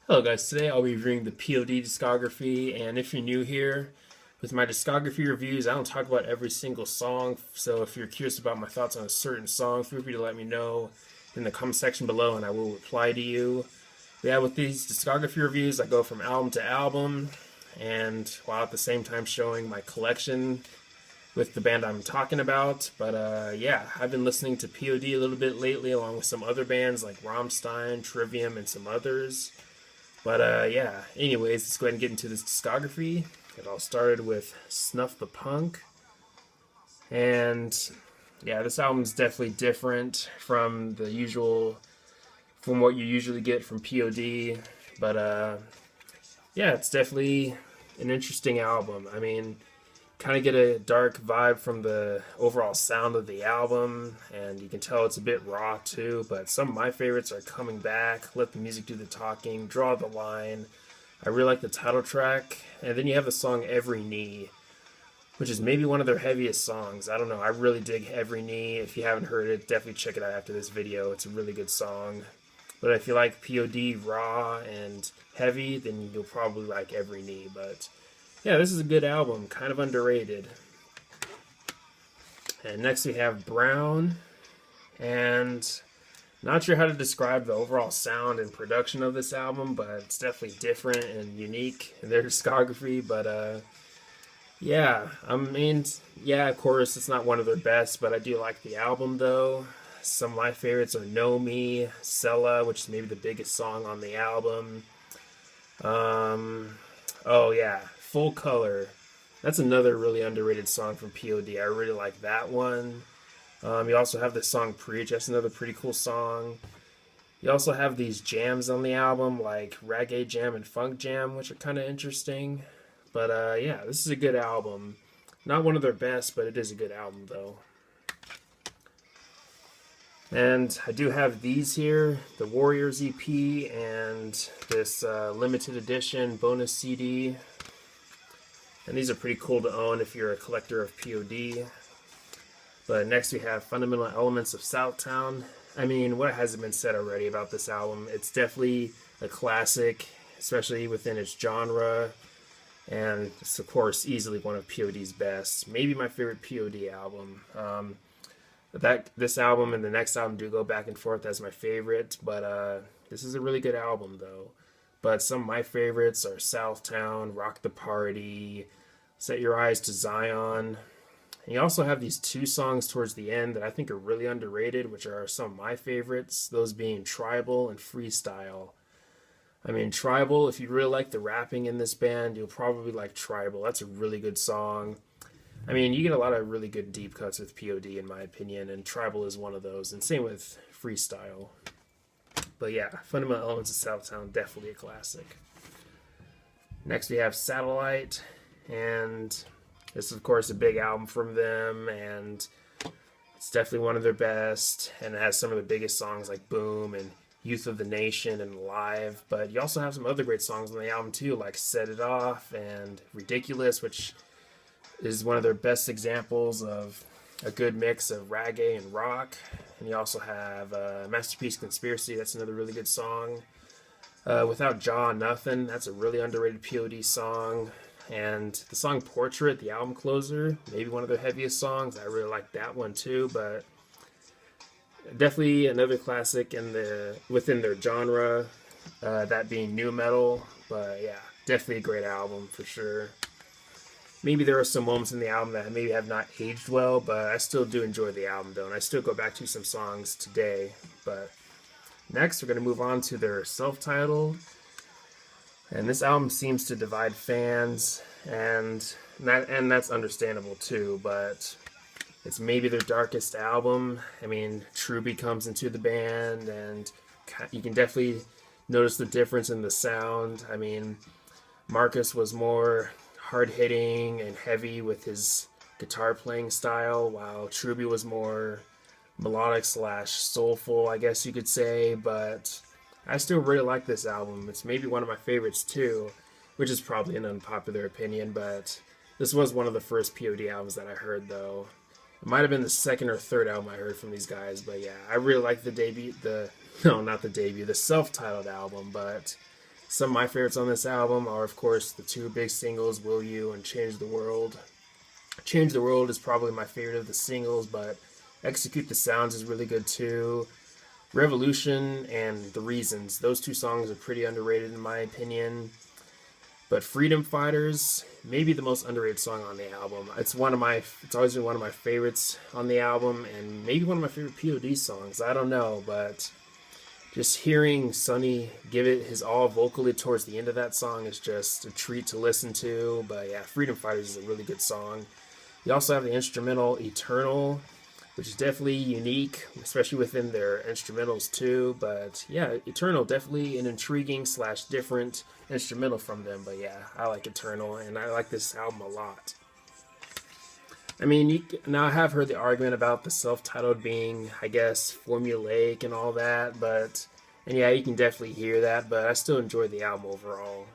Hello guys, today I'll be reviewing the P.O.D. discography, and if you're new here, with my discography reviews, I don't talk about every single song, so if you're curious about my thoughts on a certain song, feel free to let me know in the comment section below and I will reply to you. But yeah, with these discography reviews, I go from album to album, and while at the same time showing my collection with the band I'm talking about. But yeah, I've been listening to P.O.D. a little bit lately, along with some other bands like Rammstein, Trivium, and some others. But yeah, anyways, let's go ahead and get into this discography. It all started with Snuff the Punk. And yeah, this album's definitely different from from what you usually get from POD. But yeah, it's definitely an interesting album. I mean, kind of get a dark vibe from the overall sound of the album, and you can tell it's a bit raw too. But some of my favorites are Coming Back, Let the Music Do the Talking, Draw the Line. I really like the title track, and then you have the song Every Knee, which is maybe one of their heaviest songs. I don't know, I really dig Every Knee. If you haven't heard it, definitely check it out after this video. It's a really good song. But if you like POD raw and heavy, then you'll probably like Every Knee. But yeah, this is a good album, kind of underrated. And next we have Brown, and not sure how to describe the overall sound and production of this album, but it's definitely different and unique in their discography. But yeah, I mean, yeah, of course, it's not one of their best, but I do like the album though. Some of my favorites are Know Me, Sella, which is maybe the biggest song on the album. Oh yeah, Full Color. That's another really underrated song from POD. I really like that one. You also have the song Preach. That's another pretty cool song. You also have these jams on the album, like Reggae Jam and Funk Jam, which are kind of interesting. But yeah, this is a good album. Not one of their best, but it is a good album, though. And I do have these here, the Warriors EP and this limited edition bonus CD. And these are pretty cool to own if you're a collector of POD. But next we have Fundamental Elements of Southtown. I mean, what hasn't been said already about this album? It's definitely a classic, especially within its genre. And it's, of course, easily one of POD's best. Maybe my favorite POD album. This album and the next album do go back and forth as my favorite. But this is a really good album, though. But some of my favorites are Southtown, Rock the Party, Set Your Eyes to Zion. And you also have these two songs towards the end that I think are really underrated, which are some of my favorites, those being Tribal and Freestyle. I mean, Tribal, if you really like the rapping in this band, you'll probably like Tribal. That's a really good song. I mean, you get a lot of really good deep cuts with POD, in my opinion, and Tribal is one of those, and same with Freestyle. But yeah, Fundamental Elements of Southtown, definitely a classic. Next we have Satellite, and this is of course a big album from them, and it's definitely one of their best, and it has some of the biggest songs like Boom and Youth of the Nation and Live. But you also have some other great songs on the album too, like Set It Off and Ridiculous, which is one of their best examples of a good mix of reggae and rock. And you also have Masterpiece Conspiracy. That's another really good song. Without Jaw Nothing. That's a really underrated POD song. And the song Portrait, the album closer, maybe one of their heaviest songs. I really like that one too. But definitely another classic within their genre. That being nu metal. But yeah, definitely a great album for sure. Maybe there are some moments in the album that maybe have not aged well, but I still do enjoy the album though, and I still go back to some songs today. But next, we're going to move on to their self-titled, and this album seems to divide fans, and that's understandable too. But it's maybe their darkest album. I mean, Truby comes into the band, and you can definitely notice the difference in the sound. I mean, Marcus was more hard-hitting and heavy with his guitar playing style, while Truby was more melodic slash soulful, I guess you could say. But I still really like this album. It's maybe one of my favorites too, which is probably an unpopular opinion, but this was one of the first POD albums that I heard though. It might have been the second or third album I heard from these guys, but yeah, I really like the self-titled album. But Some of my favorites on this album are, of course, the two big singles, Will You and Change the World. Change the World is probably my favorite of the singles, but Execute the Sounds is really good too. Revolution and The Reasons, those two songs are pretty underrated in my opinion. But Freedom Fighters, maybe the most underrated song on the album. It's always been one of my favorites on the album, and maybe one of my favorite P.O.D. songs. I don't know, but just hearing Sonny give it his all vocally towards the end of that song is just a treat to listen to. But yeah, Freedom Fighters is a really good song. You also have the instrumental Eternal, which is definitely unique, especially within their instrumentals too. But yeah, Eternal, definitely an intriguing / different instrumental from them. But yeah, I like Eternal, and I like this album a lot. I mean, now I have heard the argument about the self-titled being, I guess, formulaic and all that, and yeah, you can definitely hear that, but I still enjoy the album overall.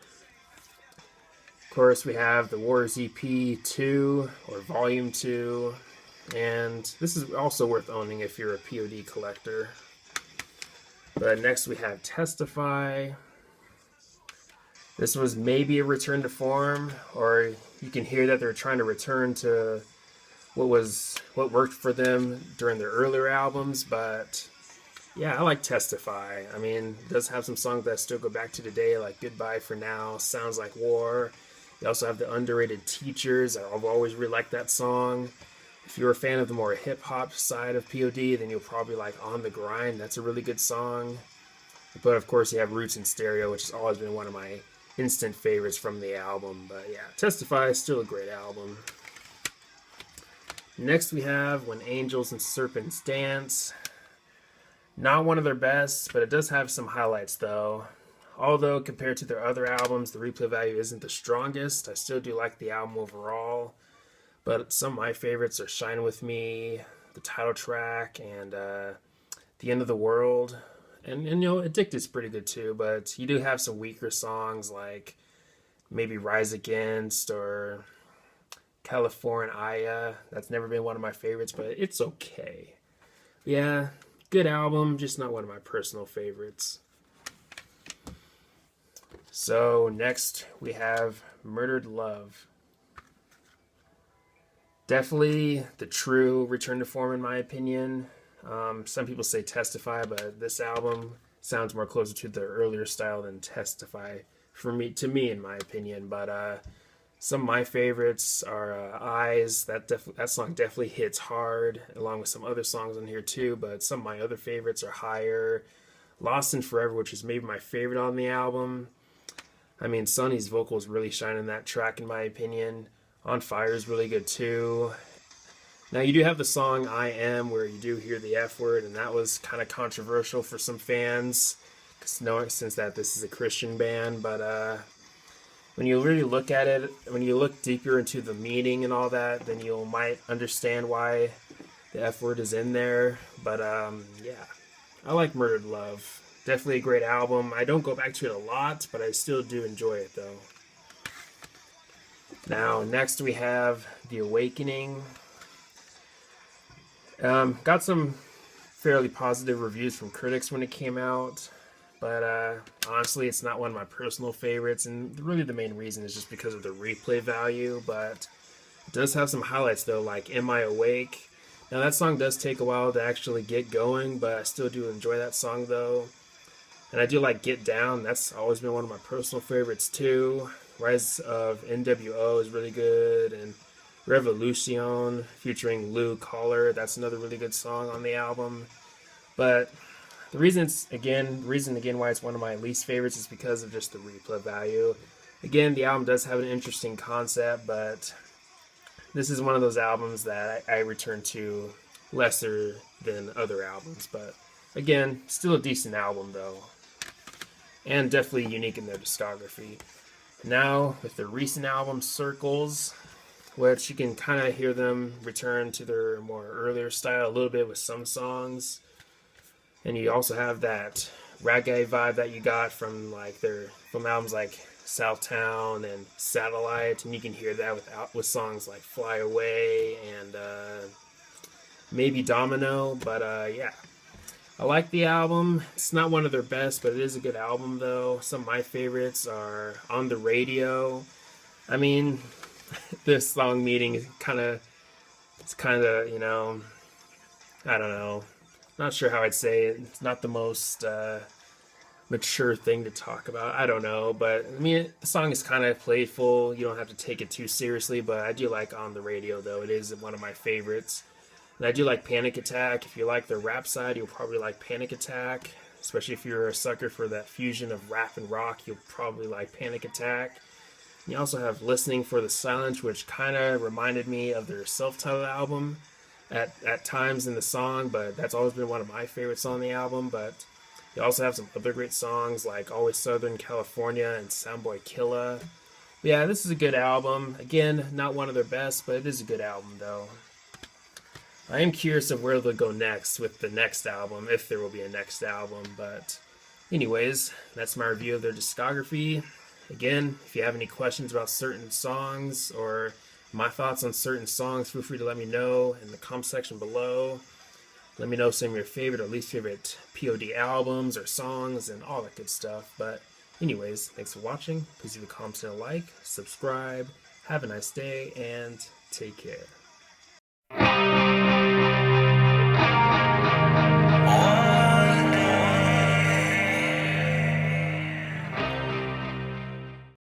Of course, we have the Warriors EP 2, or Volume 2, and this is also worth owning if you're a P.O.D. collector. But next we have Testify. This was maybe a return to form, or you can hear that they're trying to return to what worked for them during their earlier albums. But yeah, I like Testify. I mean, it does have some songs that I still go back to today, like Goodbye for Now, Sounds Like War. You also have the underrated Teachers. I've always really liked that song. If you're a fan of the more hip-hop side of P.O.D., then you'll probably like On the Grind. That's a really good song. But of course, you have Roots in Stereo, which has always been one of my instant favorites from the album. But yeah, Testify is still a great album. Next we have When Angels and Serpents Dance. Not one of their best, but it does have some highlights though. Although compared to their other albums, the replay value isn't the strongest, I still do like the album overall. But some of my favorites are Shine With Me, the title track, and The End of the World. And you know, Addicted's pretty good too, but you do have some weaker songs like maybe Rise Against or California. That's never been one of my favorites, but it's okay. Yeah, good album, just not one of my personal favorites. So next we have Murdered Love. Definitely the true return to form in my opinion. Some people say Testify, but this album sounds more closer to their earlier style than Testify to me in my opinion. But some of my favorites are Eyes. That song definitely hits hard, along with some other songs on here too. But some of my other favorites are Higher, Lost in Forever, which is maybe my favorite on the album. I mean, Sonny's vocals really shine in that track in my opinion. On Fire is really good too. Now you do have the song I Am, where you do hear the F word, and that was kind of controversial for some fans, since that this is a Christian band. But when you really look at it, when you look deeper into the meaning and all that, then you might understand why the F word is in there. But yeah, I like Murdered Love. Definitely a great album. I don't go back to it a lot, but I still do enjoy it though. Now, next we have The Awakening. Got some fairly positive reviews from critics when it came out, but honestly, it's not one of my personal favorites, and really the main reason is just because of the replay value. But it does have some highlights though, like Am I Awake? Now that song does take a while to actually get going, but I still do enjoy that song though. And I do like Get Down. That's always been one of my personal favorites too. Rise of NWO is really good, and Revolution featuring Lou Collar, that's another really good song on the album. But the reason again why it's one of my least favorites is because of just the replay value. Again, the album does have an interesting concept, but this is one of those albums that I return to lesser than other albums. But again, still a decent album though, and definitely unique in their discography. Now, with their recent album, Circles, which you can kind of hear them return to their more earlier style a little bit with some songs. And you also have that reggae vibe that you got from albums like Southtown and Satellite, and you can hear that with songs like Fly Away and maybe Domino. But yeah, I like the album. It's not one of their best, but it is a good album though. Some of my favorites are On the Radio. I mean, this song meeting is it's kind of, you know, I don't know. Not sure how I'd say it. It's not the most mature thing to talk about. I don't know, but I mean, the song is kind of playful. You don't have to take it too seriously, but I do like On the Radio though. It is one of my favorites. And I do like Panic Attack. If you like the rap side, you'll probably like Panic Attack. Especially if you're a sucker for that fusion of rap and rock, you'll probably like Panic Attack. You also have Listening for the Silence, which kind of reminded me of their self-titled album at times in the song, but that's always been one of my favorites on the album. But you also have some other great songs like Always Southern California and Soundboy Killa. Yeah, this is a good album. Again, not one of their best, but it is a good album though. I am curious of where they'll go next with the next album, if there will be a next album. But anyways, that's my review of their discography. Again, if you have any questions about certain songs or my thoughts on certain songs, feel free to let me know in the comment section below. Let me know some of your favorite or least favorite P.O.D. albums or songs and all that good stuff. But anyways, thanks for watching. Please leave a comment and a like, subscribe. Have a nice day and take care.